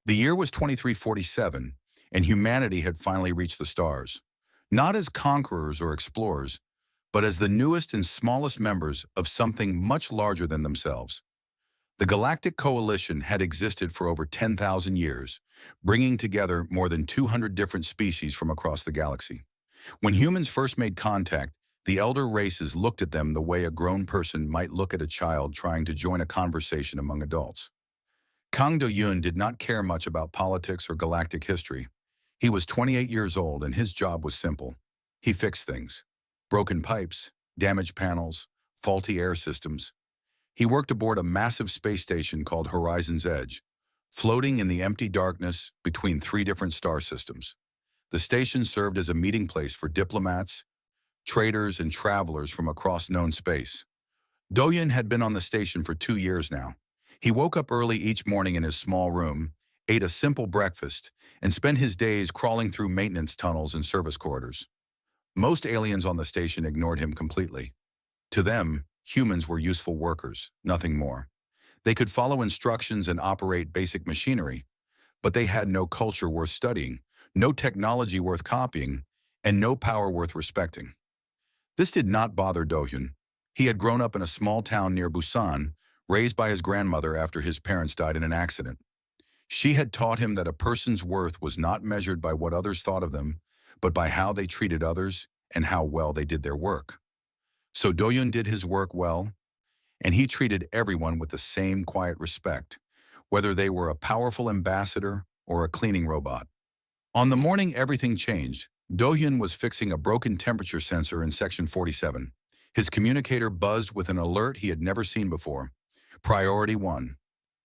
The year was 2347, and humanity had finally reached the stars. Not as conquerors or explorers, but as the newest and smallest members of something much larger than themselves. The Galactic Coalition had existed for over 10,000 years, bringing together more than 200 different species from across the galaxy. When humans first made contact, the elder races looked at them the way a grown person might look at a child trying to join a conversation among adults. Kang Do-yoon did not care much about politics or galactic history. He was 28 years old and his job was simple. He fixed things. Broken pipes, damaged panels, faulty air systems. He worked aboard a massive space station called Horizon's Edge, floating in the empty darkness between three different star systems. The station served as a meeting place for diplomats, traders, and travelers from across known space. Do-yoon had been on the station for 2 years now. He woke up early each morning in his small room, ate a simple breakfast, and spent his days crawling through maintenance tunnels and service corridors. Most aliens on the station ignored him completely. To them, humans were useful workers, nothing more. They could follow instructions and operate basic machinery, but they had no culture worth studying, no technology worth copying, and no power worth respecting. This did not bother Do-yoon. He had grown up in a small town near Busan, raised by his grandmother after his parents died in an accident. She had taught him that a person's worth was not measured by what others thought of them, but by how they treated others and how well they did their work. So Do-yoon did his work well, and he treated everyone with the same quiet respect, whether they were a powerful ambassador or a cleaning robot. On the morning everything changed, Do-yoon was fixing a broken temperature sensor in Section 47. His communicator buzzed with an alert he had never seen before. Priority 1.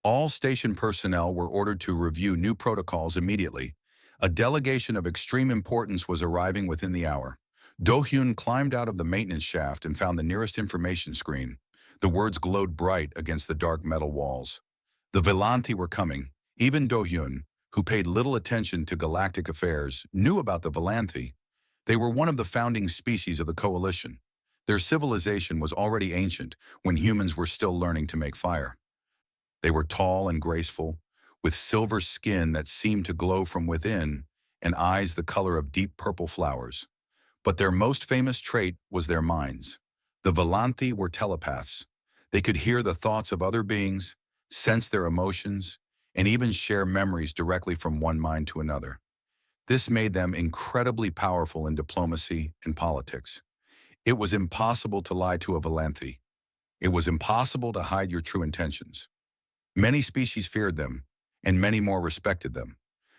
All station personnel were ordered to review new protocols immediately. A delegation of extreme importance was arriving within the hour. Do-yoon climbed out of the maintenance shaft and found the nearest information screen. The words glowed bright against the dark metal walls. The Velanthi were coming. Even Do-yoon, who paid little attention to galactic affairs, knew about the Velanthi. They were one of the founding species of the Coalition. Their civilization was already ancient when humans were still learning to make fire. They were tall and graceful, with silver skin that seemed to glow from within and eyes the color of deep purple flowers. But their most famous trait was their minds. The Velanthi were telepaths. They could hear the thoughts of other beings, sense their emotions, and even share memories directly from one mind to another. This made them incredibly powerful in diplomacy and politics. It was impossible to lie to a Velanthi. It was impossible to hide your true intentions. Many species feared them, and many more respected them.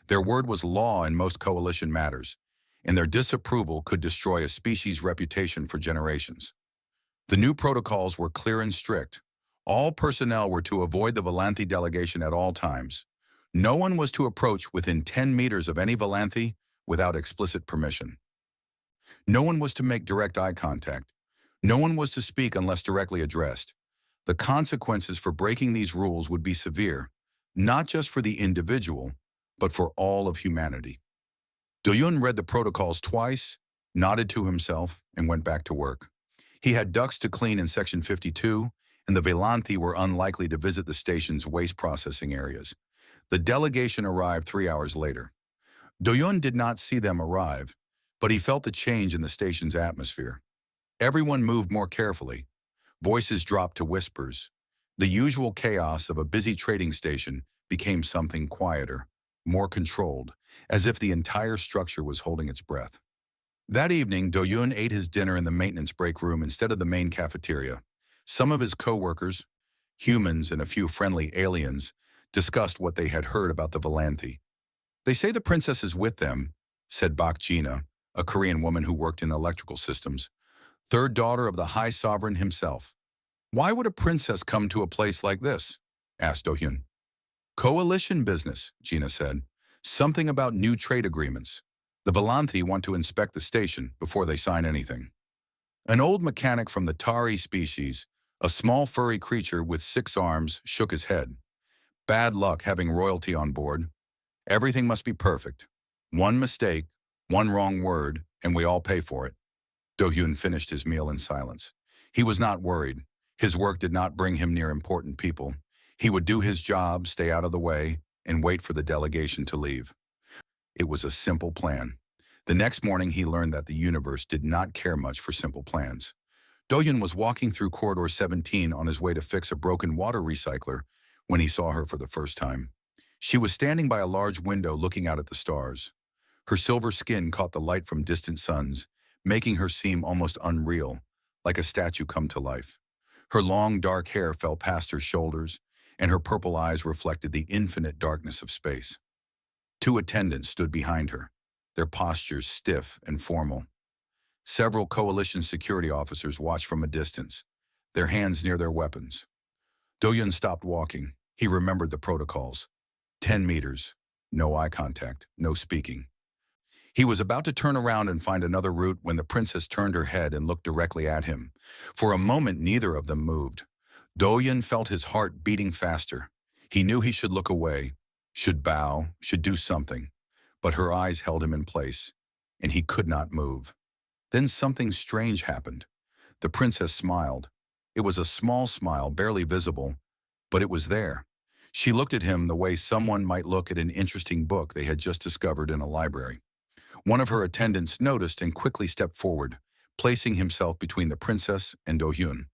Their word was law in most coalition matters, and their disapproval could destroy a species' reputation for generations. The new protocols were clear and strict. All personnel were to avoid the Velanthi delegation at all times. No one was to approach within 10 meters of any Velanthi without explicit permission. No one was to make direct eye contact. No one was to speak unless directly addressed. The consequences for breaking these rules would be severe, not just for the individual, but for all of humanity. Do-yoon read the protocols twice, nodded to himself, and went back to work. He had ducts to clean in Section 52, and the Velanthi were unlikely to visit the station's waste processing areas. The delegation arrived 3 hours later. Do-yoon did not see them arrive, but he felt the change in the station's atmosphere. Everyone moved more carefully. Voices dropped to whispers. The usual chaos of a busy trading station became something quieter, more controlled, as if the entire structure was holding its breath. That evening, Do-yoon ate his dinner in the maintenance break room instead of the main cafeteria. Some of his co-workers, humans and a few friendly aliens, discussed what they had heard about the Velanthi. "They say the princess is with them," said Bak Jina, a Korean woman who worked in electrical systems, third daughter of the High Sovereign himself. "Why would a princess come to a place like this?" asked Do-yoon. "Coalition business," Gina said. "Something about new trade agreements. The Velanthi want to inspect the station before they sign anything." An old mechanic from the Tari species, a small furry creature with 6 arms, shook his head. "Bad luck having royalty on board. Everything must be perfect. One mistake, one wrong word, and we all pay for it." Do-yoon finished his meal in silence. He was not worried. His work did not bring him near important people. He would do his job, stay out of the way, and wait for the delegation to leave. It was a simple plan. The next morning, he learned that the universe did not care much for simple plans. Doyun was walking through Corridor 17 on his way to fix a broken water recycler when he saw her for the first time. She was standing by a large window looking out at the stars. Her silver skin caught the light from distant suns, making her seem almost unreal, like a statue come to life. Her long, dark hair fell past her shoulders, and her purple eyes reflected the infinite darkness of space. Two attendants stood behind her, their postures stiff and formal. Several coalition security officers watched from a distance, their hands near their weapons. Doyun stopped walking. He remembered the protocols. 10 meters, no eye contact, no speaking. He was about to turn around and find another route when the princess turned her head and looked directly at him. For a moment, neither of them moved. Doyun felt his heart beating faster. He knew he should look away, should bow, should do something. But her eyes held him in place, and he could not move. Then something strange happened. The princess smiled. It was a small smile, barely visible, but it was there. She looked at him the way someone might look at an interesting book they had just discovered in a library. One of her attendants noticed and quickly stepped forward, placing himself between the princess and Do-hyun.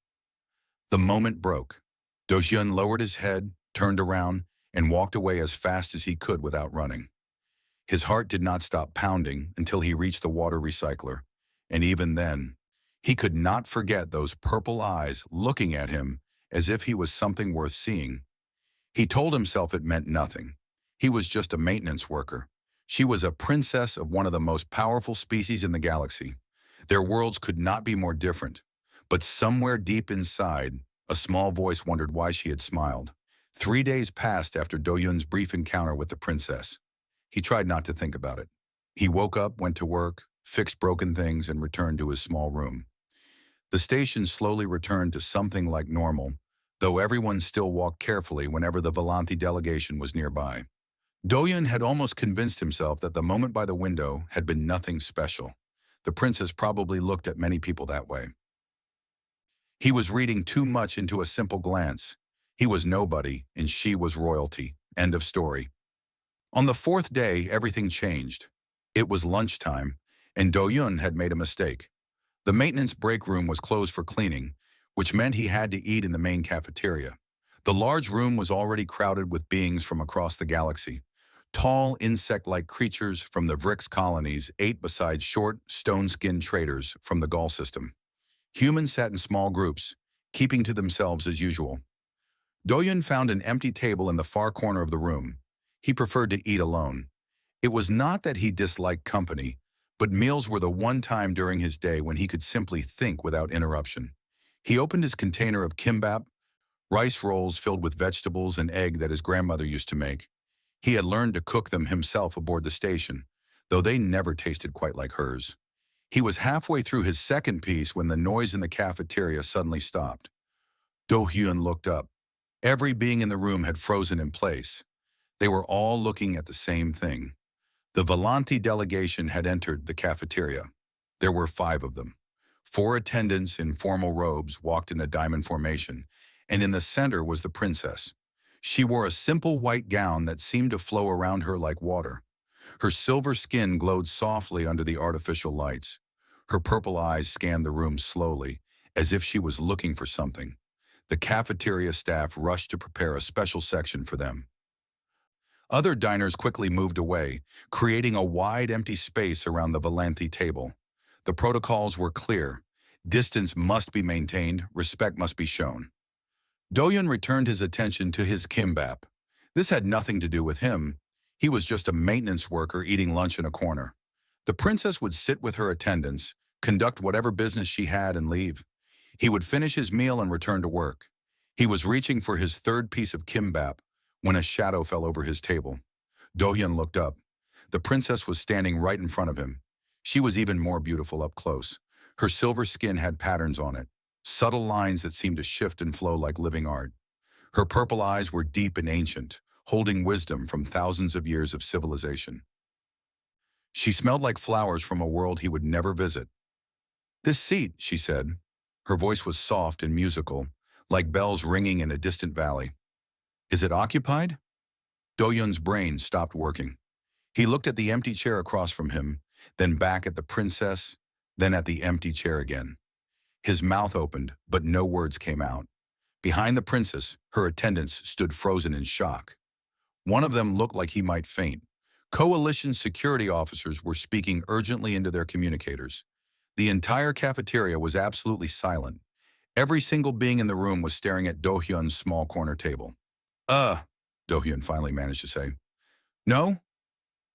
The moment broke. Do-hyun lowered his head, turned around, and walked away as fast as he could without running. His heart did not stop pounding until he reached the water recycler, and even then, he could not forget those purple eyes looking at him as if he was something worth seeing. He told himself it meant nothing. He was just a maintenance worker. She was a princess of one of the most powerful species in the galaxy. Their worlds could not be more different. But somewhere deep inside, a small voice wondered why she had smiled. 3 days passed after Do-hyun's brief encounter with the princess. He tried not to think about it. He woke up, went to work, fixed broken things, and returned to his small room. The station slowly returned to something like normal, though everyone still walked carefully whenever the Volanthi delegation was nearby. Do-hyun had almost convinced himself that the moment by the window had been nothing special. The princess probably looked at many people that way. He was reading too much into a simple glance. He was nobody, and she was royalty. End of story. On the 4th day, everything changed. It was lunchtime, and Do-hyun had made a mistake. The maintenance break room was closed for cleaning, which meant he had to eat in the main cafeteria. The large room was already crowded with beings from across the galaxy. Tall, insect-like creatures from the Vrix colonies ate beside short, stone-skinned traders from the Gaul system. Humans sat in small groups, keeping to themselves as usual. Do-hyun found an empty table in the far corner of the room. He preferred to eat alone. It was not that he disliked company, but meals were the one time during his day when he could simply think without interruption. He opened his container of kimbap, rice rolls filled with vegetables and egg that his grandmother used to make. He had learned to cook them himself aboard the station, though they never tasted quite like hers. He was halfway through his second piece when the noise in the cafeteria suddenly stopped. Do-hyun looked up. Every being in the room had frozen in place. They were all looking at the same thing. The Volanthi delegation had entered the cafeteria. There were 5 of them. 4 attendants in formal robes walked in a diamond formation, and in the center was the princess. She wore a simple white gown that seemed to flow around her like water. Her silver skin glowed softly under the artificial lights. Her purple eyes scanned the room slowly, as if she was looking for something. The cafeteria staff rushed to prepare a special section for them. Other diners quickly moved away, creating a wide, empty space around the Volanthi table. The protocols were clear. Distance must be maintained, respect must be shown. Do-hyun returned his attention to his kimbap. This had nothing to do with him. He was just a maintenance worker eating lunch in a corner. The princess would sit with her attendants, conduct whatever business she had, and leave. He would finish his meal and return to work. He was reaching for his 3rd piece of kimbap when a shadow fell over his table. Do-hyun looked up. The princess was standing right in front of him. She was even more beautiful up close. Her silver skin had patterns on it, subtle lines that seemed to shift and flow like living art. Her purple eyes were deep and ancient, holding wisdom from thousands of years of civilization. She smelled like flowers from a world he would never visit. "This seat," she said. Her voice was soft and musical, like bells ringing in a distant valley. "Is it occupied?" Do-hyun's brain stopped working. He looked at the empty chair across from him, then back at the princess, then at the empty chair again. His mouth opened, but no words came out. Behind the princess, her attendants stood frozen in shock. One of them looked like he might faint. Coalition security officers were speaking urgently into their communicators. The entire cafeteria was absolutely silent. Every single being in the room was staring at Do-hyun's small corner table. Do-hyun finally managed to say. No?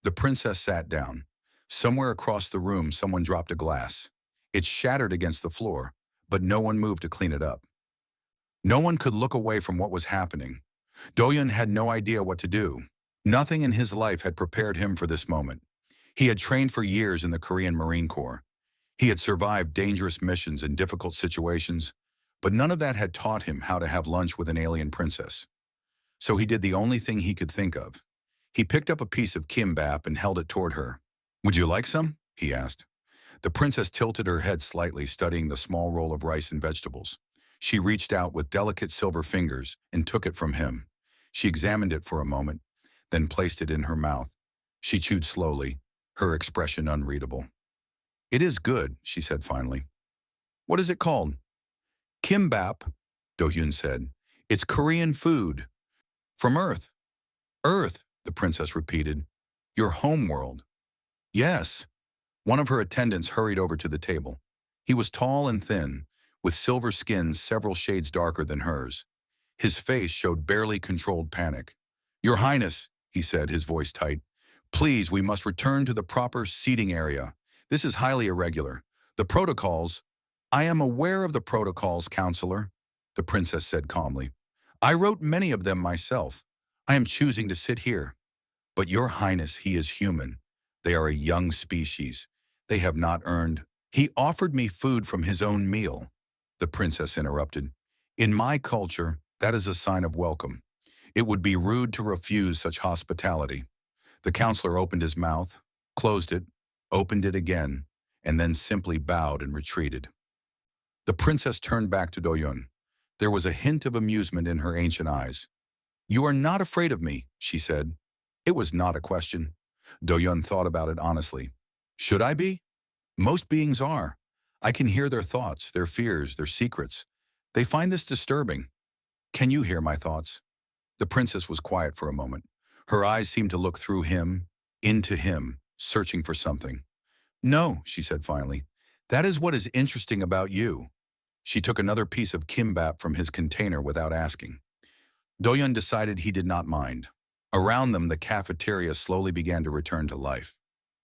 The princess sat down. Somewhere across the room, someone dropped a glass. It shattered against the floor, but no one moved to clean it up. No one could look away from what was happening. Do-hyun had no idea what to do. Nothing in his life had prepared him for this moment. He had trained for years in the Korean Marine Corps. He had survived dangerous missions and difficult situations, but none of that had taught him how to have lunch with an alien princess. So he did the only thing he could think of. He picked up a piece of kimbap and held it toward her. "Would you like some?" he asked. The princess tilted her head slightly, studying the small roll of rice and vegetables. She reached out with delicate silver fingers and took it from him. She examined it for a moment, then placed it in her mouth. She chewed slowly, her expression unreadable. "It is good," she said finally. "What is it called?" "Kimbap," Do-hyun said. "It's Korean food. From Earth." "Earth," the princess repeated. "Your home world." "Yes." One of her attendants hurried over to the table. He was tall and thin, with silver skin several shades darker than hers. His face showed barely controlled panic. "Your Highness," he said, his voice tight, "please, we must return to the proper seating area. This is highly irregular. The protocols—" "I am aware of the protocols, Counselor," the princess said calmly. "I wrote many of them myself. I am choosing to sit here." "But Your Highness, he is human. They are a young species. They have not earned—" "He offered me food from his own meal," the princess interrupted. "In my culture, that is a sign of welcome. It would be rude to refuse such hospitality." The counselor opened his mouth, closed it, opened it again, and then simply bowed and retreated. The princess turned back to Do-hyun. There was a hint of amusement in her ancient eyes. "You are not afraid of me," she said. It was not a question. Do-hyun thought about it honestly. Should I be? Most beings are. I can hear their thoughts, their fears, their secrets. They find this disturbing. Can you hear my thoughts? The princess was quiet for a moment. Her eyes seemed to look through him, into him, searching for something. "No," she said finally. "That is what is interesting about you." She took another piece of kimbap from his container without asking. Do-hyun decided he did not mind. Around them, the cafeteria slowly began to return to life.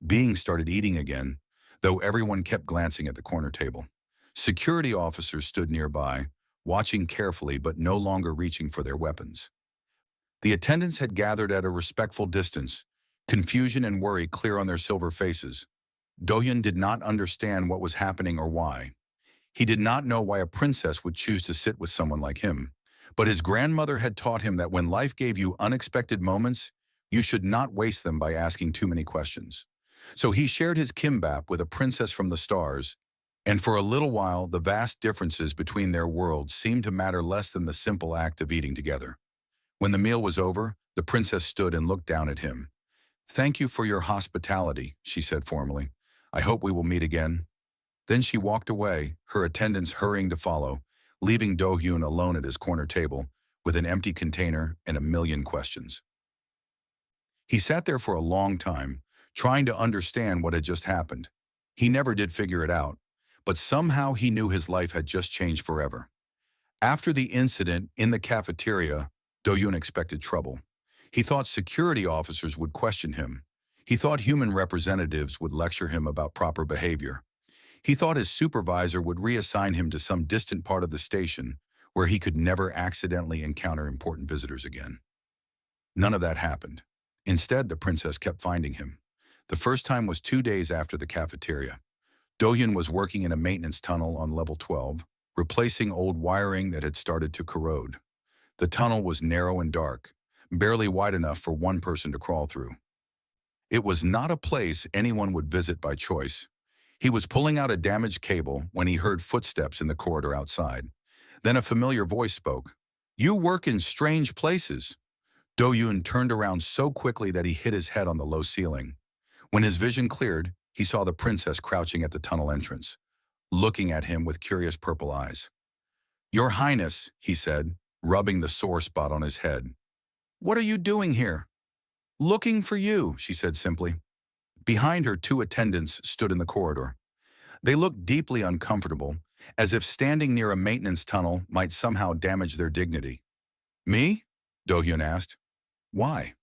Beings started eating again, though everyone kept glancing at the corner table. Security officers stood nearby, watching carefully but no longer reaching for their weapons. The attendants had gathered at a respectful distance, confusion and worry clear on their silver faces. Do-hyun did not understand what was happening or why. He did not know why a princess would choose to sit with someone like him, but his grandmother had taught him that when life gave you unexpected moments, you should not waste them by asking too many questions. So he shared his kimbap with a princess from the stars, and for a little while the vast differences between their worlds seemed to matter less than the simple act of eating together. When the meal was over, the princess stood and looked down at him. "Thank you for your hospitality," she said formally. "I hope we will meet again." Then she walked away, her attendants hurrying to follow, leaving Do-hyun alone at his corner table with an empty container and a million questions. He sat there for a long time, trying to understand what had just happened. He never did figure it out, but somehow he knew his life had just changed forever. After the incident in the cafeteria, Do-hyun expected trouble. He thought security officers would question him. He thought human representatives would lecture him about proper behavior. He thought his supervisor would reassign him to some distant part of the station where he could never accidentally encounter important visitors again. None of that happened. Instead, the princess kept finding him. The first time was 2 days after the cafeteria. Do-hyun was working in a maintenance tunnel on level 12, replacing old wiring that had started to corrode. The tunnel was narrow and dark, barely wide enough for one person to crawl through. It was not a place anyone would visit by choice. He was pulling out a damaged cable when he heard footsteps in the corridor outside. Then a familiar voice spoke. "You work in strange places." Do-Yun turned around so quickly that he hit his head on the low ceiling. When his vision cleared, he saw the princess crouching at the tunnel entrance, looking at him with curious purple eyes. "Your Highness," he said, rubbing the sore spot on his head. "What are you doing here?" "Looking for you," she said simply. Behind her, two attendants stood in the corridor. They looked deeply uncomfortable, as if standing near a maintenance tunnel might somehow damage their dignity. "Me?" Do-Hyun asked. "Why?"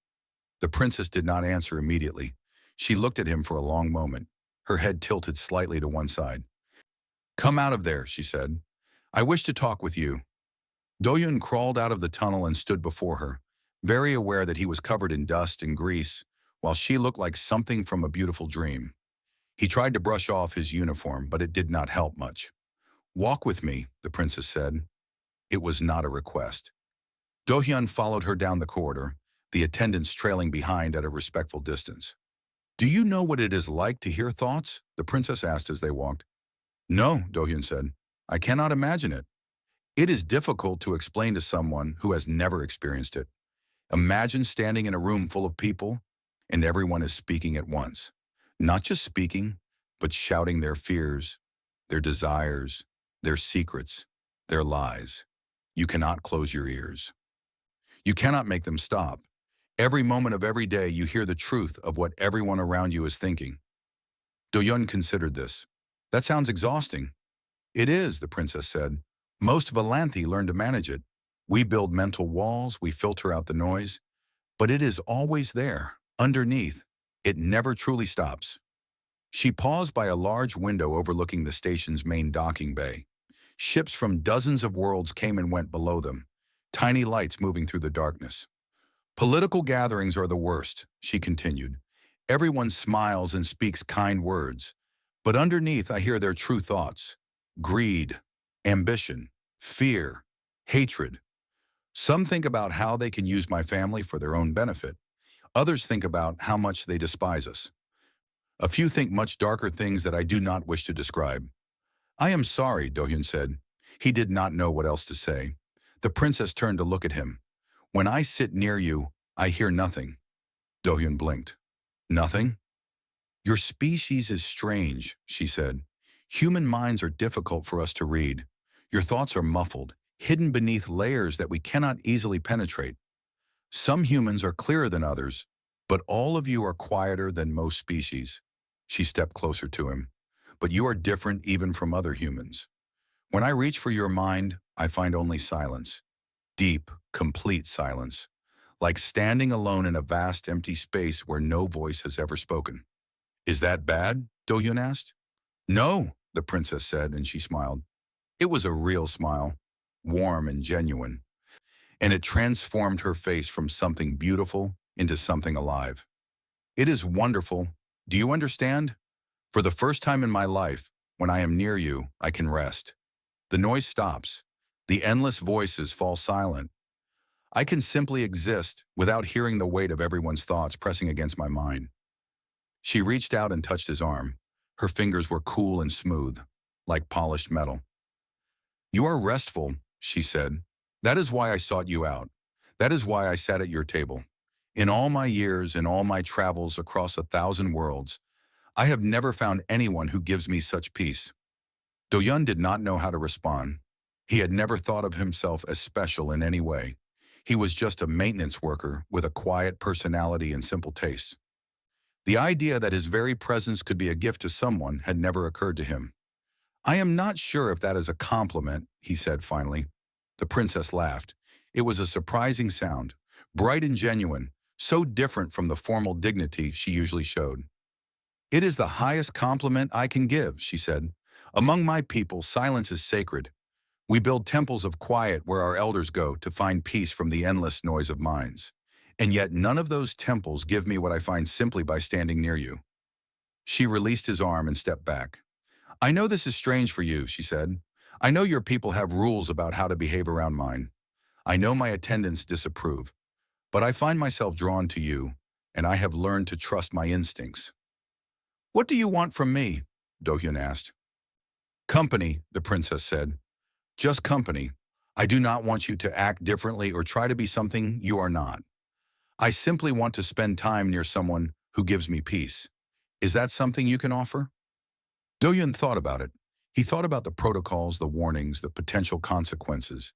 The princess did not answer immediately. She looked at him for a long moment, her head tilted slightly to one side. "Come out of there," she said. "I wish to talk with you." Do-Hyun crawled out of the tunnel and stood before her, very aware that he was covered in dust and grease, while she looked like something from a beautiful dream. He tried to brush off his uniform, but it did not help much. "Walk with me," the princess said. It was not a request. Do-Hyun followed her down the corridor, the attendants trailing behind at a respectful distance. "Do you know what it is like to hear thoughts?" the princess asked as they walked. "No," Do-Hyun said. "I cannot imagine it. It is difficult to explain to someone who has never experienced it. Imagine standing in a room full of people, and everyone is speaking at once. Not just speaking, but shouting their fears, their desires, their secrets, their lies. You cannot close your ears. You cannot make them stop. Every moment of every day you hear the truth of what everyone around you is thinking." Do-Hyun considered this. "That sounds exhausting." "It is," the princess said. "Most Valanthi learn to manage it. We build mental walls, we filter out the noise, but it is always there, underneath. It never truly stops." She paused by a large window overlooking the station's main docking bay. Ships from dozens of worlds came and went below them, tiny lights moving through the darkness. "Political gatherings are the worst," she continued. "Everyone smiles and speaks kind words, but underneath I hear their true thoughts. Greed, ambition, fear, hatred. Some think about how they can use my family for their own benefit. Others think about how much they despise us. A few think much darker things that I do not wish to describe." "I am sorry," Do-Hyun said. He did not know what else to say. The princess turned to look at him. "When I sit near you, I hear nothing." Do-Hyun blinked. "Nothing?" "Your species is strange," she said. "Human minds are difficult for us to read. Your thoughts are muffled, hidden beneath layers that we cannot easily penetrate. Some humans are clearer than others, but all of you are quieter than most species." She stepped closer to him. "But you are different even from other humans. When I reach for your mind, I find only silence. Deep, complete silence. Like standing alone in a vast empty space where no voice has ever spoken." "Is that bad?" Do-Hyun asked. "No," the princess said, and she smiled. It was a real smile, warm and genuine, and it transformed her face from something beautiful into something alive. "It is wonderful. Do you understand? For the first time in my life, when I am near you, I can rest. The noise stops. The endless voices fall silent. I can simply exist without hearing the weight of everyone's thoughts pressing against my mind." She reached out and touched his arm. Her fingers were cool and smooth, like polished metal. "You are restful," she said. "That is why I sought you out. That is why I sat at your table. In all my years, in all my travels across 1,000 worlds, I have never found anyone who gives me such peace." Do-Hyun did not know how to respond. He had never thought of himself as special in any way. He was just a maintenance worker with a quiet personality and simple tastes. The idea that his very presence could be a gift to someone had never occurred to him. "I am not sure if that is a compliment," he said finally. The princess laughed. It was a surprising sound, bright and genuine, so different from the formal dignity she usually showed. "It is the highest compliment I can give," she said. "Among my people, silence is sacred. We build temples of quiet where our elders go to find peace from the endless noise of minds. And yet none of those temples give me what I find simply by standing near you." She released his arm and stepped back. "I know this is strange for you," she said. "I know your people have rules about how to behave around mine. I know my attendants disapprove. But I find myself drawn to you, and I have learned to trust my instincts." "What do you want from me?" Do-Hyun asked. "Company," the princess said. "Just company. I do not want you to act differently or try to be something you are not. I simply want to spend time near someone who gives me peace. Is that something you can offer? Do-yun thought about it. He thought about the protocols, the warnings, the potential consequences.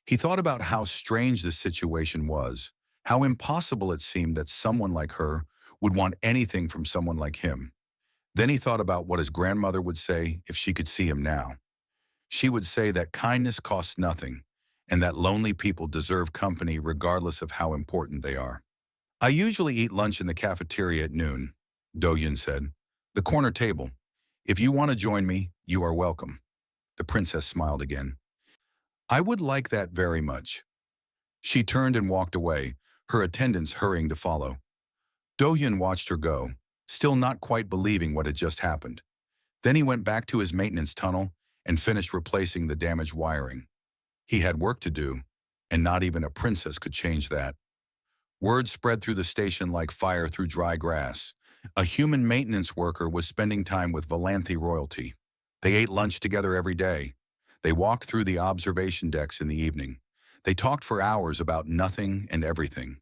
He thought about how strange this situation was, how impossible it seemed that someone like her would want anything from someone like him. Then he thought about what his grandmother would say if she could see him now. She would say that kindness costs nothing, and that lonely people deserve company regardless of how important they are. I usually eat lunch in the cafeteria at noon, Do-yun said. The corner table. If you want to join me, you are welcome. The princess smiled again. I would like that very much. She turned and walked away, her attendants hurrying to follow. Do-yun watched her go, still not quite believing what had just happened. Then he went back to his maintenance tunnel and finished replacing the damaged wiring. He had work to do, and not even a princess could change that. Word spread through the station like fire through dry grass. A human maintenance worker was spending time with Valanthe royalty. They ate lunch together every day. They walked through the observation decks in the evening. They talked for hours about nothing and everything.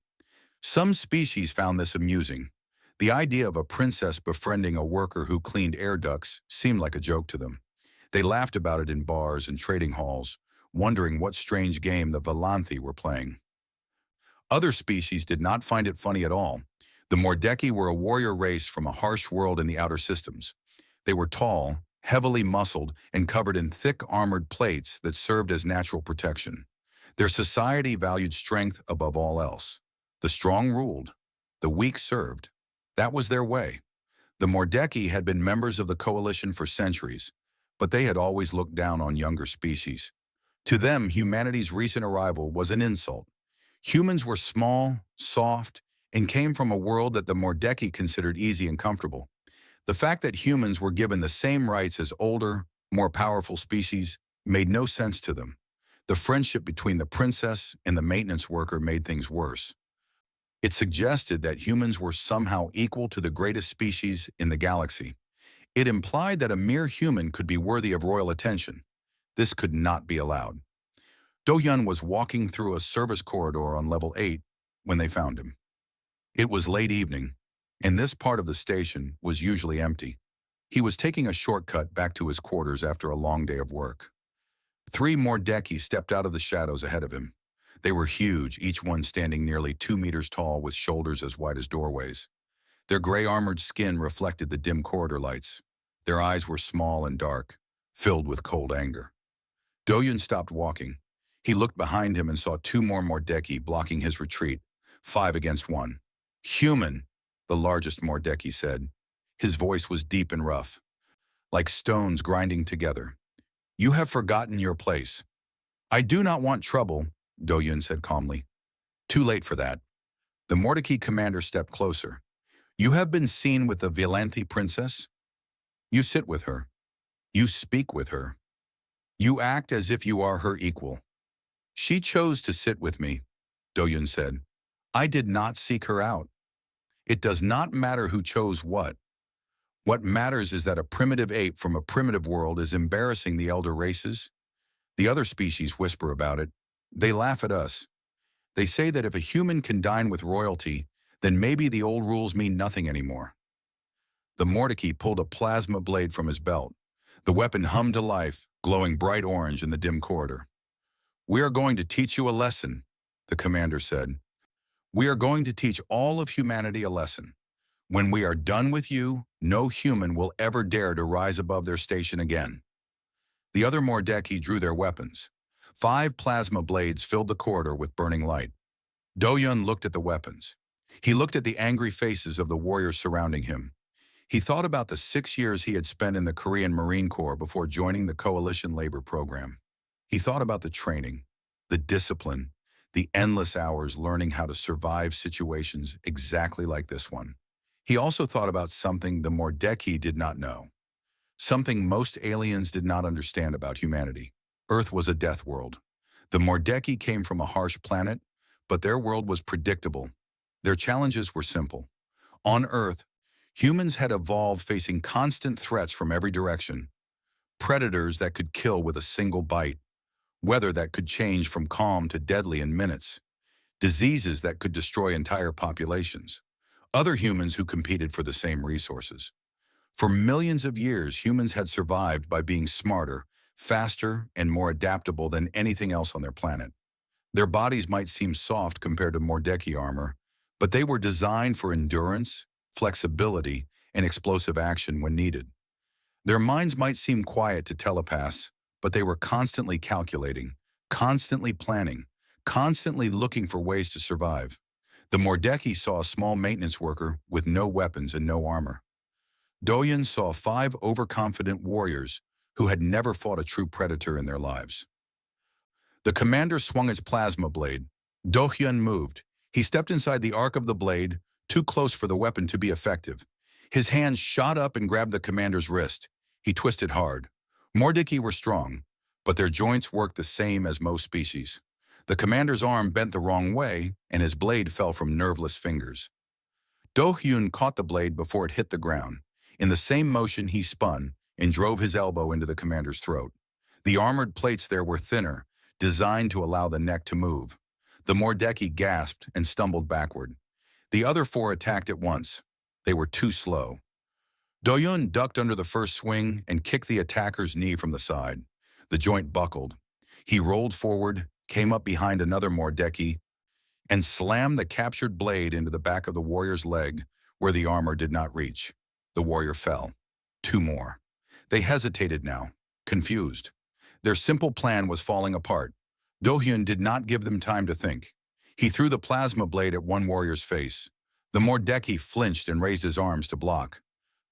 Some species found this amusing. The idea of a princess befriending a worker who cleaned air ducts seemed like a joke to them. They laughed about it in bars and trading halls, wondering what strange game the Valanthe were playing. Other species did not find it funny at all. The Mordeki were a warrior race from a harsh world in the outer systems. They were tall, heavily muscled, and covered in thick armored plates that served as natural protection. Their society valued strength above all else. The strong ruled. The weak served. That was their way. The Mordeki had been members of the coalition for centuries, but they had always looked down on younger species. To them, humanity's recent arrival was an insult. Humans were small, soft, and came from a world that the Mordeki considered easy and comfortable. The fact that humans were given the same rights as older, more powerful species made no sense to them. The friendship between the princess and the maintenance worker made things worse. It suggested that humans were somehow equal to the greatest species in the galaxy. It implied that a mere human could be worthy of royal attention. This could not be allowed. Do-yun was walking through a service corridor on level 8 when they found him. It was late evening, and this part of the station was usually empty. He was taking a shortcut back to his quarters after a long day of work. 3 Mordeki stepped out of the shadows ahead of him. They were huge, each one standing nearly 2 meters tall with shoulders as wide as doorways. Their gray armored skin reflected the dim corridor lights. Their eyes were small and dark, filled with cold anger. Do-yun stopped walking. He looked behind him and saw 2 more Mordeki blocking his retreat, 5 against 1. Human, the largest Mordeki said. His voice was deep and rough, like stones grinding together. You have forgotten your place. I do not want trouble, Do-yun said calmly. Too late for that. The Mordeki commander stepped closer. You have been seen with the Valanthe princess? You sit with her. You speak with her. You act as if you are her equal. She chose to sit with me, Do-yun said. I did not seek her out. It does not matter who chose what. What matters is that a primitive ape from a primitive world is embarrassing the elder races. The other species whisper about it. They laugh at us. They say that if a human can dine with royalty, then maybe the old rules mean nothing anymore. The Mordeki pulled a plasma blade from his belt. The weapon hummed to life, glowing bright orange in the dim corridor. We are going to teach you a lesson, the commander said. We are going to teach all of humanity a lesson. When we are done with you, no human will ever dare to rise above their station again. The other Mordeki drew their weapons. 5 plasma blades filled the corridor with burning light. Do-yun looked at the weapons. He looked at the angry faces of the warriors surrounding him. He thought about the 6 years he had spent in the Korean Marine Corps before joining the Coalition Labor Program. He thought about the training, the discipline, the endless hours learning how to survive situations exactly like this one. He also thought about something the Mordeki did not know, something most aliens did not understand about humanity. Earth was a death world. The Mordeki came from a harsh planet, but their world was predictable. Their challenges were simple. On Earth, humans had evolved facing constant threats from every direction. Predators that could kill with a single bite. Weather that could change from calm to deadly in minutes. diseases that could destroy entire populations, other humans who competed for the same resources. For millions of years, humans had survived by being smarter, faster, and more adaptable than anything else on their planet. Their bodies might seem soft compared to Mordeki armor, but they were designed for endurance, flexibility, and explosive action when needed. Their minds might seem quiet to telepaths, but they were constantly calculating, constantly planning, constantly looking for ways to survive. The Mordeki saw a small maintenance worker with no weapons and no armor. Doyun saw 5 overconfident warriors who had never fought a true predator in their lives. The commander swung his plasma blade. Do-hyun moved. He stepped inside the arc of the blade, too close for the weapon to be effective. His hand shot up and grabbed the commander's wrist. He twisted hard. Mordeki were strong, but their joints worked the same as most species. The commander's arm bent the wrong way, and his blade fell from nerveless fingers. Do-hyun caught the blade before it hit the ground. In the same motion, he spun and drove his elbow into the commander's throat. The armored plates there were thinner, designed to allow the neck to move. The Mordeki gasped and stumbled backward. The other 4 attacked at once. They were too slow. Doyun ducked under the first swing and kicked the attacker's knee from the side. The joint buckled. He rolled forward, came up behind another Mordeki, and slammed the captured blade into the back of the warrior's leg where the armor did not reach. The warrior fell. 2 more. They hesitated now, confused. Their simple plan was falling apart. Do-hyun did not give them time to think. He threw the plasma blade at one warrior's face. The Mordeki flinched and raised his arms to block.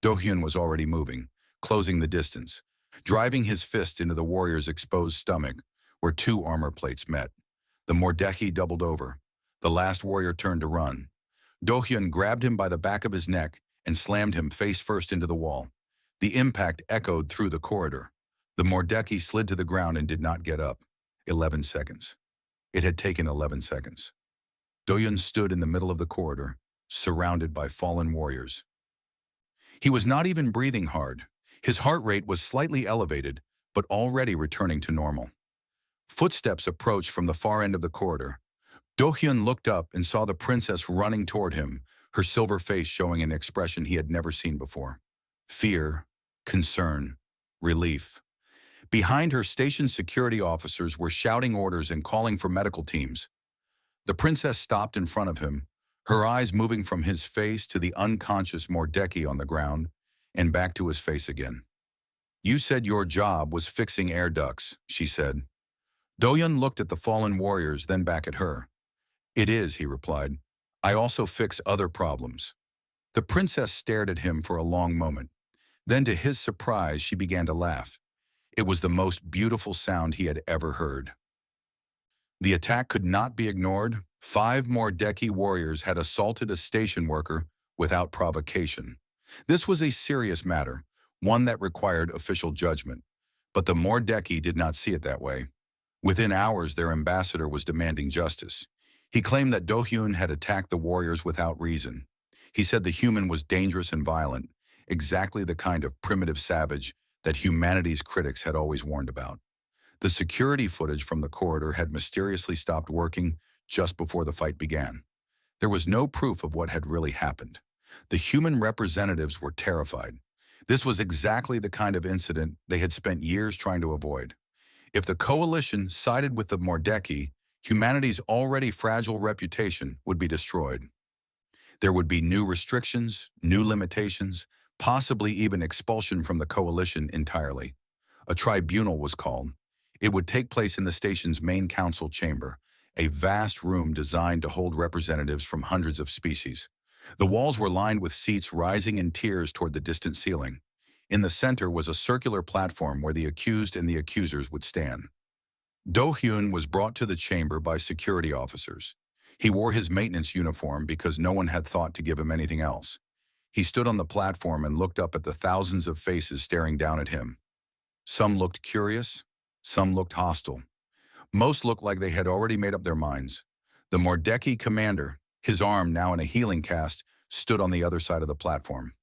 Do-hyun was already moving, closing the distance, driving his fist into the warrior's exposed stomach, where 2 armor plates met. The Mordeki doubled over. The last warrior turned to run. Do-hyun grabbed him by the back of his neck and slammed him face first into the wall. The impact echoed through the corridor. The Mordeki slid to the ground and did not get up. 11 seconds. It had taken 11 seconds. Doyun stood in the middle of the corridor, surrounded by fallen warriors. He was not even breathing hard. His heart rate was slightly elevated, but already returning to normal. Footsteps approached from the far end of the corridor. Do-hyun looked up and saw the princess running toward him, her silver face showing an expression he had never seen before. Fear, concern, relief. Behind her, station security officers were shouting orders and calling for medical teams. The princess stopped in front of him, her eyes moving from his face to the unconscious Mordeki on the ground and back to his face again. "You said your job was fixing air ducts," she said. Doyun looked at the fallen warriors, then back at her. "It is," he replied. "I also fix other problems." The princess stared at him for a long moment. Then, to his surprise, she began to laugh. It was the most beautiful sound he had ever heard. The attack could not be ignored. 5 Mordeki warriors had assaulted a station worker without provocation. This was a serious matter, one that required official judgment. But the Mordeki did not see it that way. Within hours, their ambassador was demanding justice. He claimed that Do-hyun had attacked the warriors without reason. He said the human was dangerous and violent, exactly the kind of primitive savage that humanity's critics had always warned about. The security footage from the corridor had mysteriously stopped working just before the fight began. There was no proof of what had really happened. The human representatives were terrified. This was exactly the kind of incident they had spent years trying to avoid. If the coalition sided with the Mordeki, humanity's already fragile reputation would be destroyed. There would be new restrictions, new limitations, possibly even expulsion from the coalition entirely. A tribunal was called. It would take place in the station's main council chamber, a vast room designed to hold representatives from hundreds of species. The walls were lined with seats rising in tiers toward the distant ceiling. In the center was a circular platform where the accused and the accusers would stand. Do-hyun was brought to the chamber by security officers. He wore his maintenance uniform because no one had thought to give him anything else. He stood on the platform and looked up at the thousands of faces staring down at him. Some looked curious, some looked hostile. Most looked like they had already made up their minds. The Mordeki commander, his arm now in a healing cast, stood on the other side of the platform.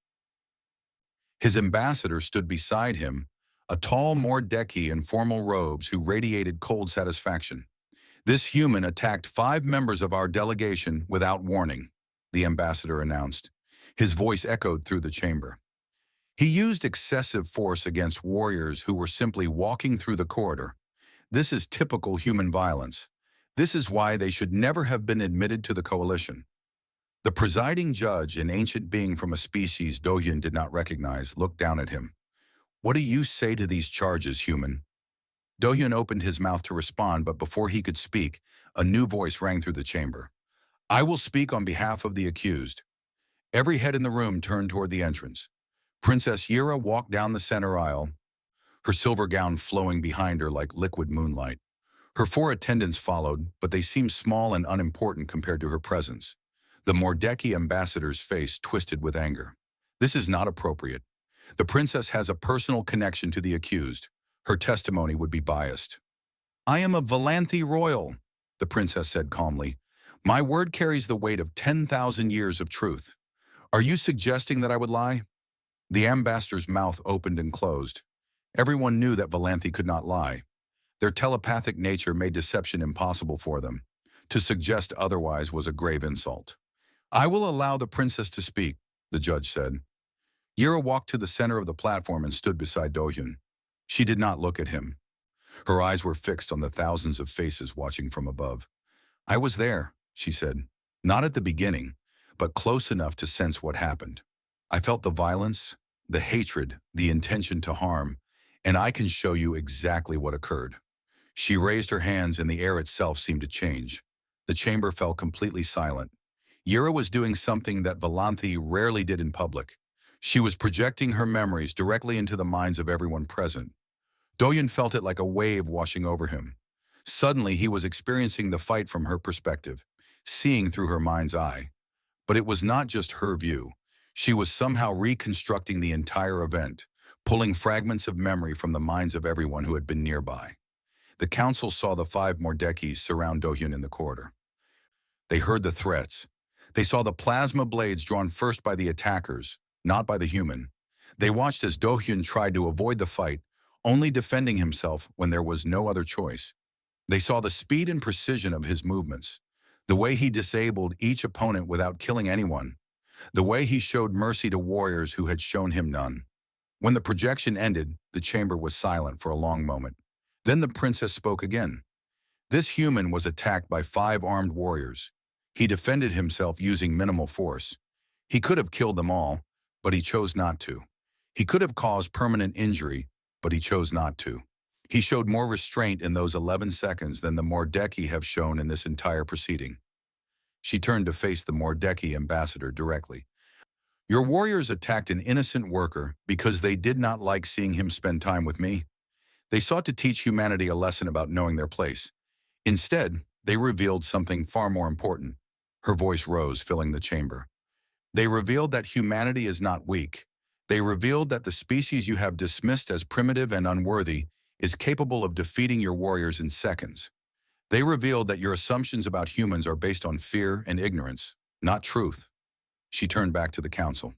His ambassador stood beside him, a tall Mordeki in formal robes who radiated cold satisfaction. This human attacked 5 members of our delegation without warning, the ambassador announced. His voice echoed through the chamber. He used excessive force against warriors who were simply walking through the corridor. This is typical human violence. This is why they should never have been admitted to the coalition. The presiding judge, an ancient being from a species Do-hyun did not recognize, looked down at him. What do you say to these charges, human? Do-hyun opened his mouth to respond, but before he could speak, a new voice rang through the chamber. I will speak on behalf of the accused. Every head in the room turned toward the entrance. Princess Yira walked down the center aisle, her silver gown flowing behind her like liquid moonlight. Her 4 attendants followed, but they seemed small and unimportant compared to her presence. The Mordecai ambassador's face twisted with anger. This is not appropriate. The princess has a personal connection to the accused. Her testimony would be biased. I am a Valanthi royal, the princess said calmly. My word carries the weight of 10,000 years of truth. Are you suggesting that I would lie? The ambassador's mouth opened and closed. Everyone knew that Valanthi could not lie. Their telepathic nature made deception impossible for them. To suggest otherwise was a grave insult. I will allow the princess to speak, the judge said. Yira walked to the center of the platform and stood beside Do-hyun. She did not look at him. Her eyes were fixed on the thousands of faces watching from above. I was there, she said. Not at the beginning, but close enough to sense what happened. I felt the violence, the hatred, the intention to harm, and I can show you exactly what occurred. She raised her hands and the air itself seemed to change. The chamber fell completely silent. Yira was doing something that Valanthi rarely did in public. She was projecting her memories directly into the minds of everyone present. Do-hyun felt it like a wave washing over him. Suddenly, he was experiencing the fight from her perspective, seeing through her mind's eye. But it was not just her view. She was somehow reconstructing the entire event, pulling fragments of memory from the minds of everyone who had been nearby. The council saw the 5 Mordecais surround Do-hyun in the corridor. They heard the threats. They saw the plasma blades drawn first by the attackers, not by the human. They watched as Do-hyun tried to avoid the fight, only defending himself when there was no other choice. They saw the speed and precision of his movements, the way he disabled each opponent without killing anyone, the way he showed mercy to warriors who had shown him none. When the projection ended, the chamber was silent for a long moment. Then the princess spoke again. This human was attacked by 5 armed warriors. He defended himself using minimal force. He could have killed them all, but he chose not to. He could have caused permanent injury, but he chose not to. He showed more restraint in those 11 seconds than the Mordecai have shown in this entire proceeding. She turned to face the Mordecai ambassador directly. Your warriors attacked an innocent worker because they did not like seeing him spend time with me. They sought to teach humanity a lesson about knowing their place. Instead, they revealed something far more important. Her voice rose, filling the chamber. They revealed that humanity is not weak. They revealed that the species you have dismissed as primitive and unworthy is capable of defeating your warriors in seconds. They revealed that your assumptions about humans are based on fear and ignorance, not truth. She turned back to the council.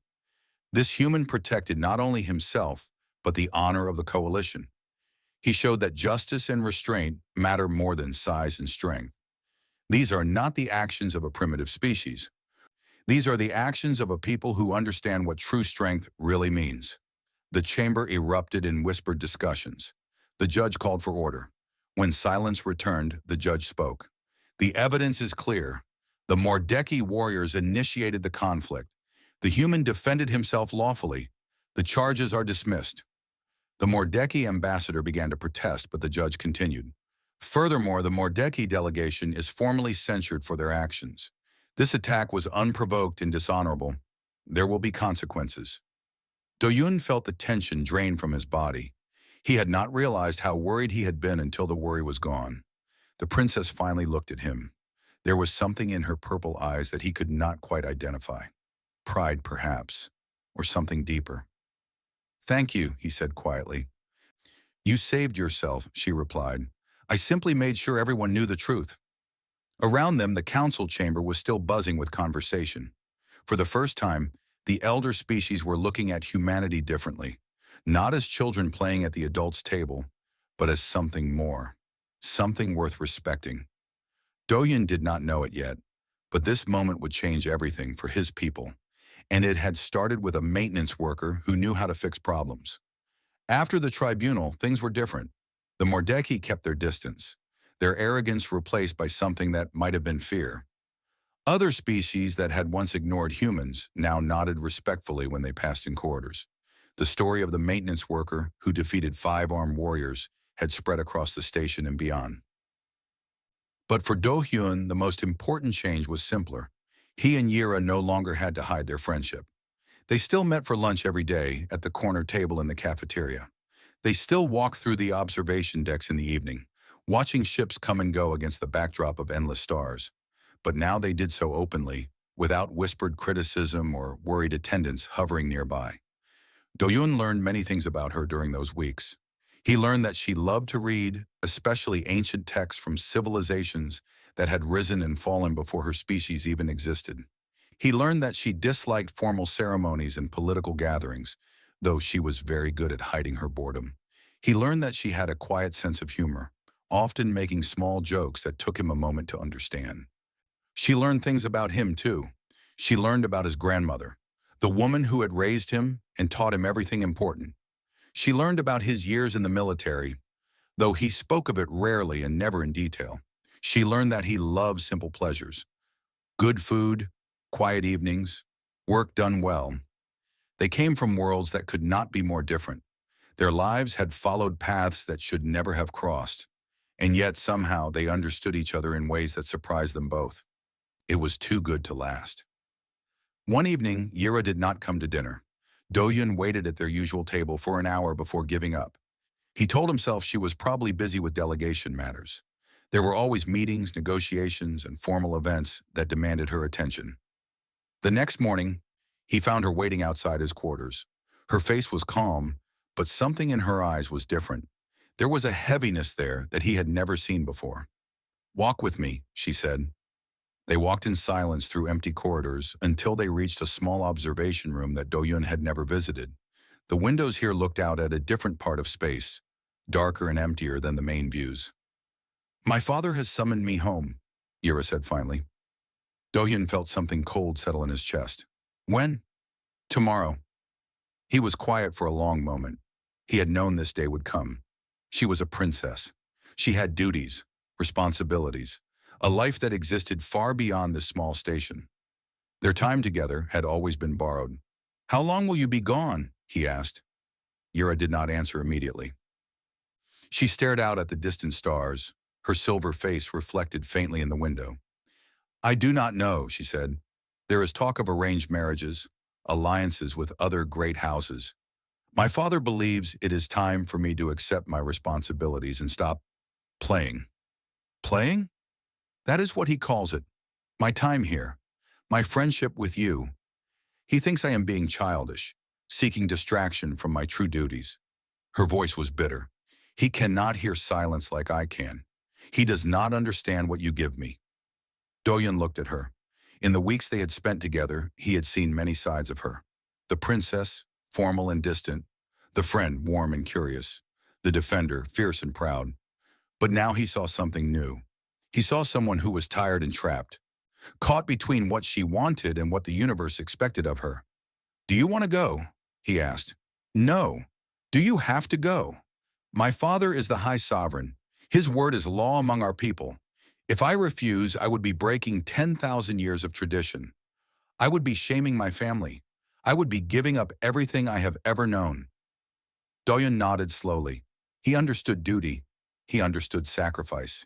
This human protected not only himself, but the honor of the coalition. He showed that justice and restraint matter more than size and strength. These are not the actions of a primitive species. These are the actions of a people who understand what true strength really means. The chamber erupted in whispered discussions. The judge called for order. When silence returned, the judge spoke. The evidence is clear. The Mordecai warriors initiated the conflict. The human defended himself lawfully. The charges are dismissed. The Mordecai ambassador began to protest, but the judge continued. Furthermore, the Mordecai delegation is formally censured for their actions. This attack was unprovoked and dishonorable. There will be consequences. Do-hyun felt the tension drain from his body. He had not realized how worried he had been until the worry was gone. The princess finally looked at him. There was something in her purple eyes that he could not quite identify. Pride, perhaps, or something deeper. Thank you, he said quietly. You saved yourself, she replied. I simply made sure everyone knew the truth. Around them, the council chamber was still buzzing with conversation. For the first time, the elder species were looking at humanity differently, not as children playing at the adults' table, but as something more, something worth respecting. Doyun did not know it yet, but this moment would change everything for his people, and it had started with a maintenance worker who knew how to fix problems. After the tribunal, things were different. The Mordeki kept their distance, their arrogance replaced by something that might have been fear. Other species that had once ignored humans now nodded respectfully when they passed in corridors. The story of the maintenance worker who defeated 5 armed warriors had spread across the station and beyond. But for Do Hyun, the most important change was simpler. He and Yira no longer had to hide their friendship. They still met for lunch every day at the corner table in the cafeteria. They still walked through the observation decks in the evening, watching ships come and go against the backdrop of endless stars. But now they did so openly, without whispered criticism or worried attendants hovering nearby. Doyun learned many things about her during those weeks. He learned that she loved to read, especially ancient texts from civilizations that had risen and fallen before her species even existed. He learned that she disliked formal ceremonies and political gatherings, though she was very good at hiding her boredom. He learned that she had a quiet sense of humor, often making small jokes that took him a moment to understand. She learned things about him, too. She learned about his grandmother, the woman who had raised him and taught him everything important. She learned about his years in the military, though he spoke of it rarely and never in detail. She learned that he loved simple pleasures, good food, quiet evenings, work done well. They came from worlds that could not be more different. Their lives had followed paths that should never have crossed, and yet somehow they understood each other in ways that surprised them both. It was too good to last. One evening, Yira did not come to dinner. Doyun waited at their usual table for an hour before giving up. He told himself she was probably busy with delegation matters. There were always meetings, negotiations, and formal events that demanded her attention. The next morning, he found her waiting outside his quarters. Her face was calm, but something in her eyes was different. There was a heaviness there that he had never seen before. "Walk with me," she said. They walked in silence through empty corridors until they reached a small observation room that Doyun had never visited. The windows here looked out at a different part of space, darker and emptier than the main views. "My father has summoned me home," Yira said finally. Dohyun felt something cold settle in his chest. "When?" "Tomorrow." He was quiet for a long moment. He had known this day would come. She was a princess. She had duties, responsibilities, a life that existed far beyond this small station. Their time together had always been borrowed. "How long will you be gone?" he asked. Yira did not answer immediately. She stared out at the distant stars, her silver face reflected faintly in the window. "I do not know," she said. "There is talk of arranged marriages, alliances with other great houses. My father believes it is time for me to accept my responsibilities and stop playing." "Playing?" "That is what he calls it. My time here, my friendship with you. He thinks I am being childish, seeking distraction from my true duties." Her voice was bitter. "He cannot hear silence like I can. He does not understand what you give me." Doyun looked at her. In the weeks they had spent together, he had seen many sides of her. The princess, formal and distant. The friend, warm and curious. The defender, fierce and proud. But now he saw something new. He saw someone who was tired and trapped, caught between what she wanted and what the universe expected of her. "Do you want to go?" he asked. "No. Do you have to go? My father is the High Sovereign. His word is law among our people. If I refuse, I would be breaking 10,000 years of tradition. I would be shaming my family. I would be giving up everything I have ever known." Doyun nodded slowly. He understood duty. He understood sacrifice.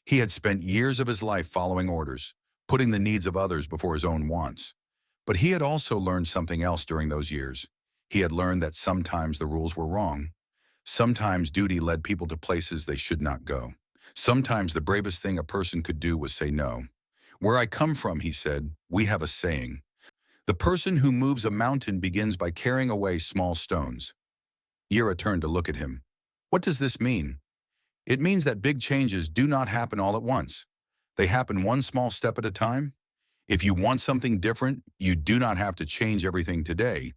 He had spent years of his life following orders, putting the needs of others before his own wants. But he had also learned something else during those years. He had learned that sometimes the rules were wrong. Sometimes duty led people to places they should not go. Sometimes the bravest thing a person could do was say no. "Where I come from," he said, "we have a saying. The person who moves a mountain begins by carrying away small stones." Yira turned to look at him. "What does this mean?" "It means that big changes do not happen all at once. They happen one small step at a time. If you want something different, you do not have to change everything today.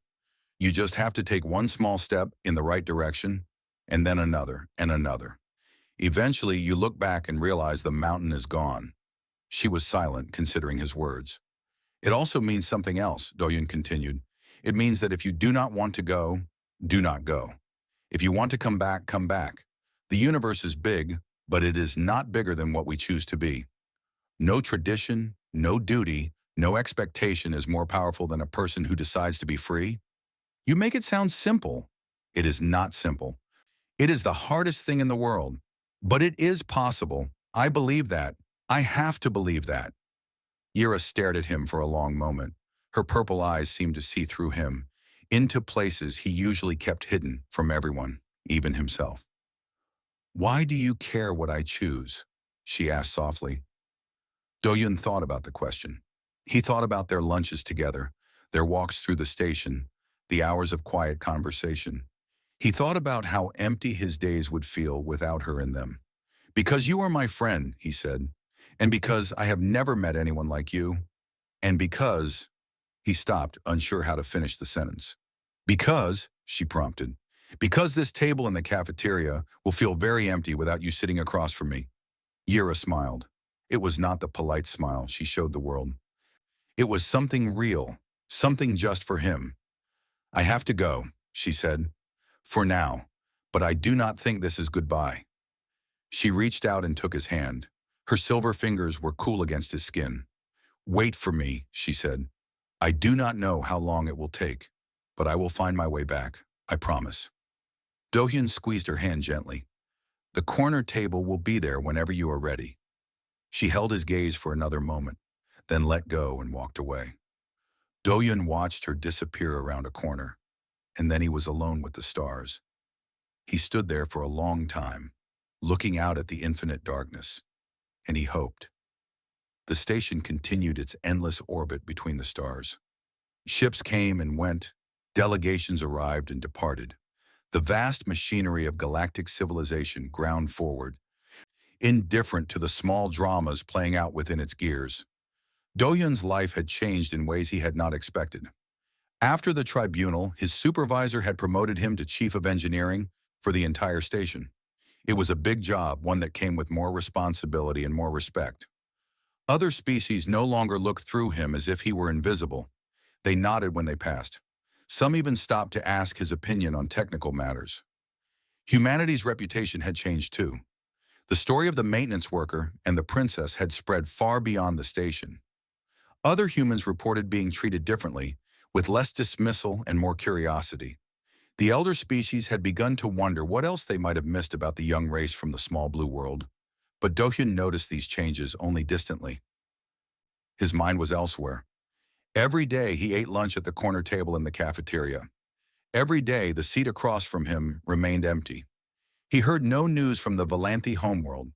You just have to take one small step in the right direction, and then another and another. Eventually, you look back and realize the mountain is gone. She was silent, considering his words. It also means something else, Do-hyun continued. It means that if you do not want to go, do not go. If you want to come back, come back. The universe is big, but it is not bigger than what we choose to be. No tradition, no duty, no expectation is more powerful than a person who decides to be free. You make it sound simple. It is not simple. It is the hardest thing in the world. But it is possible. I believe that. I have to believe that. Yira stared at him for a long moment. Her purple eyes seemed to see through him, into places he usually kept hidden from everyone, even himself. "Why do you care what I choose?" she asked softly. Do-hyun thought about the question. He thought about their lunches together, their walks through the station, the hours of quiet conversation. He thought about how empty his days would feel without her in them. "Because you are my friend," he said, "and because I have never met anyone like you, and because—" He stopped, unsure how to finish the sentence. "Because," she prompted, "because this table in the cafeteria will feel very empty without you sitting across from me." Yira smiled. It was not the polite smile she showed the world. It was something real, something just for him. "I have to go," she said, "for now, but I do not think this is goodbye." She reached out and took his hand. Her silver fingers were cool against his skin. "Wait for me," she said. "I do not know how long it will take, but I will find my way back, I promise." Do-hyun squeezed her hand gently. "The corner table will be there whenever you are ready." She held his gaze for another moment, then let go and walked away. Do-hyun watched her disappear around a corner, and then he was alone with the stars. He stood there for a long time, looking out at the infinite darkness, and he hoped. The station continued its endless orbit between the stars. Ships came and went, delegations arrived and departed. The vast machinery of galactic civilization ground forward, indifferent to the small dramas playing out within its gears. Do-hyun's life had changed in ways he had not expected. After the tribunal, his supervisor had promoted him to chief of engineering for the entire station. It was a big job, one that came with more responsibility and more respect. Other species no longer looked through him as if he were invisible. They nodded when they passed. Some even stopped to ask his opinion on technical matters. Humanity's reputation had changed too. The story of the maintenance worker and the princess had spread far beyond the station. Other humans reported being treated differently, with less dismissal and more curiosity. The elder species had begun to wonder what else they might have missed about the young race from the small blue world. But Do-hyun noticed these changes only distantly. His mind was elsewhere. Every day he ate lunch at the corner table in the cafeteria. Every day the seat across from him remained empty. He heard no news from the Valanthi homeworld.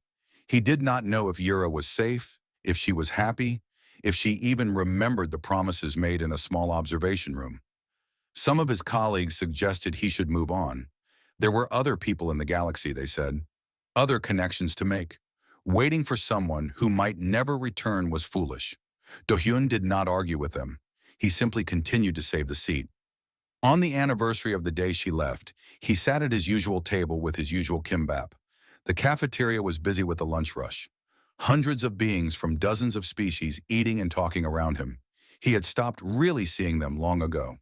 He did not know if Yura was safe, if she was happy, if she even remembered the promises made in a small observation room. Some of his colleagues suggested he should move on. There were other people in the galaxy, they said, other connections to make. Waiting for someone who might never return was foolish. Do-hyun did not argue with them. He simply continued to save the seat. On the anniversary of the day she left, he sat at his usual table with his usual kimbap. The cafeteria was busy with the lunch rush. Hundreds of beings from dozens of species eating and talking around him. He had stopped really seeing them long ago.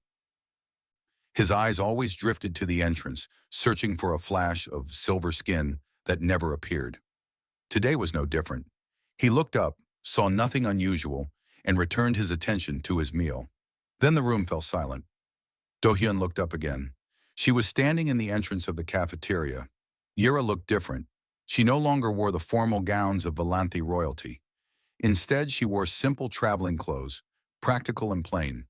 His eyes always drifted to the entrance, searching for a flash of silver skin that never appeared. Today was no different. He looked up, saw nothing unusual, and returned his attention to his meal. Then the room fell silent. Do-hyun looked up again. She was standing in the entrance of the cafeteria. Yura looked different. She no longer wore the formal gowns of Valanthi royalty. Instead, she wore simple traveling clothes, practical and plain.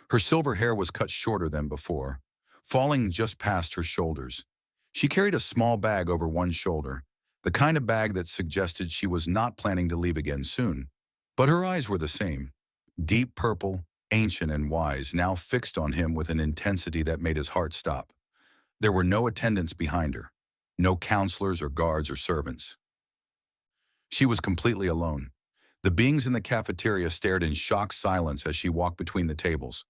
Her silver hair was cut shorter than before, falling just past her shoulders. She carried a small bag over one shoulder, the kind of bag that suggested she was not planning to leave again soon. But her eyes were the same, deep purple, ancient and wise, now fixed on him with an intensity that made his heart stop. There were no attendants behind her, no counselors or guards or servants. She was completely alone. The beings in the cafeteria stared in shocked silence as she walked between the tables.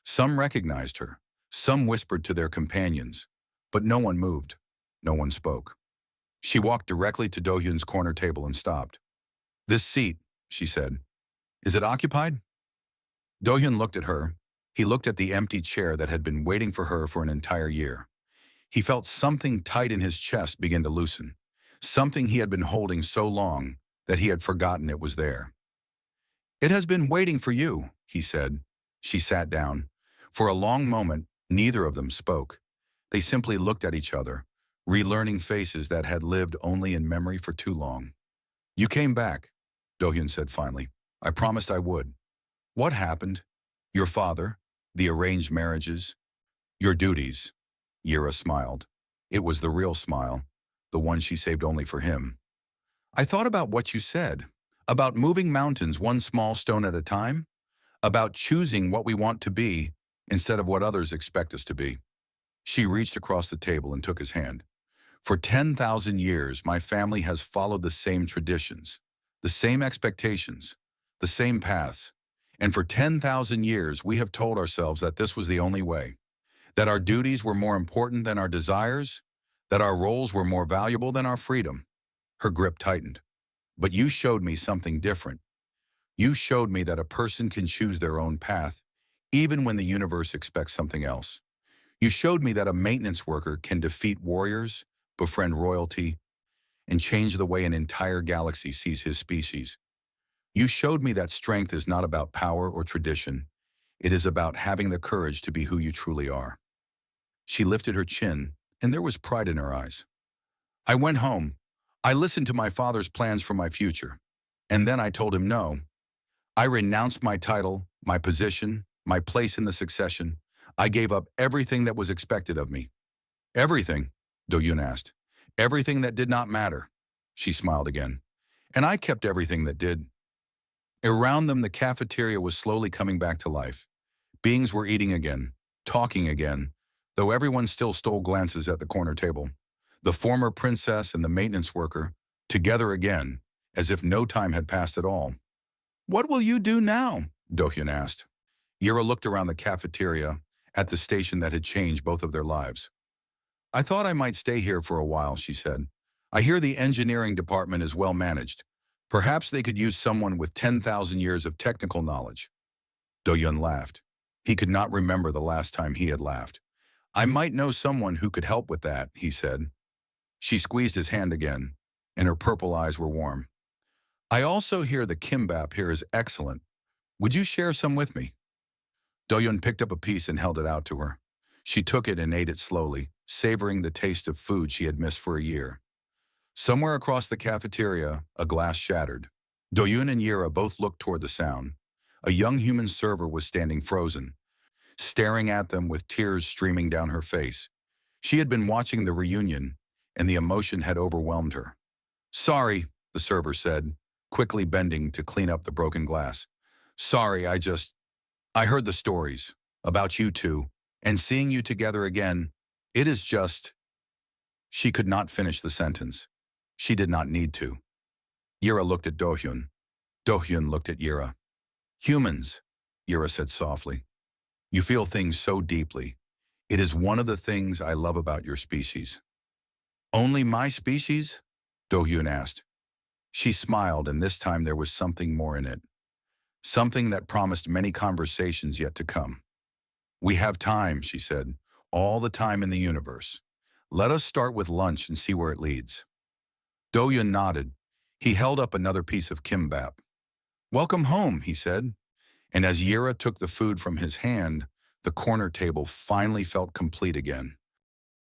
Some recognized her, some whispered to their companions, but no one moved, no one spoke. She walked directly to Do-hyun's corner table and stopped. "This seat," she said. Is it occupied? Do-hyun looked at her. He looked at the empty chair that had been waiting for her for an entire year. He felt something tight in his chest begin to loosen, something he had been holding so long that he had forgotten it was there. It has been waiting for you, he said. She sat down. For a long moment, neither of them spoke. They simply looked at each other, relearning faces that had lived only in memory for too long. You came back, Do-hyun said finally. I promised I would. What happened? Your father, the arranged marriages, your duties. Yira smiled. It was the real smile, the one she saved only for him. I thought about what you said, about moving mountains one small stone at a time, about choosing what we want to be instead of what others expect us to be. She reached across the table and took his hand. For 10,000 years, my family has followed the same traditions, the same expectations, the same paths. And for 10,000 years, we have told ourselves that this was the only way, that our duties were more important than our desires, that our roles were more valuable than our freedom. Her grip tightened. But you showed me something different. You showed me that a person can choose their own path, even when the universe expects something else. You showed me that a maintenance worker can defeat warriors, befriend royalty, and change the way an entire galaxy sees his species. You showed me that strength is not about power or tradition. It is about having the courage to be who you truly are. She lifted her chin, and there was pride in her eyes. I went home. I listened to my father's plans for my future. And then I told him no. I renounced my title, my position, my place in the succession. I gave up everything that was expected of me. Everything, Do-hyun asked. Everything that did not matter. She smiled again. And I kept everything that did. Around them, the cafeteria was slowly coming back to life. Beings were eating again, talking again, though everyone still stole glances at the corner table. The former princess and the maintenance worker, together again, as if no time had passed at all. What will you do now? Do-hyun asked. Yira looked around the cafeteria, at the station that had changed both of their lives. I thought I might stay here for a while, she said. I hear the engineering department is well managed. Perhaps they could use someone with 10,000 years of technical knowledge. Do-hyun laughed. He could not remember the last time he had laughed. I might know someone who could help with that, he said. She squeezed his hand again, and her purple eyes were warm. I also hear the kimbap here is excellent. Would you share some with me? Do-hyun picked up a piece and held it out to her. She took it and ate it slowly, savoring the taste of food she had missed for a year. Somewhere across the cafeteria, a glass shattered. Do-hyun and Yira both looked toward the sound. A young human server was standing frozen, staring at them with tears streaming down her face. She had been watching the reunion, and the emotion had overwhelmed her. Sorry, the server said, quickly bending to clean up the broken glass. Sorry, I heard the stories about you two, and seeing you together again, it is just... She could not finish the sentence. She did not need to. Yira looked at Do-hyun. Do-hyun looked at Yira. Humans, Yira said softly. You feel things so deeply. It is one of the things I love about your species. Only my species? Do-hyun asked. She smiled, and this time there was something more in it. Something that promised many conversations yet to come. We have time, she said, all the time in the universe. Let us start with lunch and see where it leads. Do-hyun nodded. He held up another piece of kimbap. Welcome home, he said. And as Yira took the food from his hand, the corner table finally felt complete again.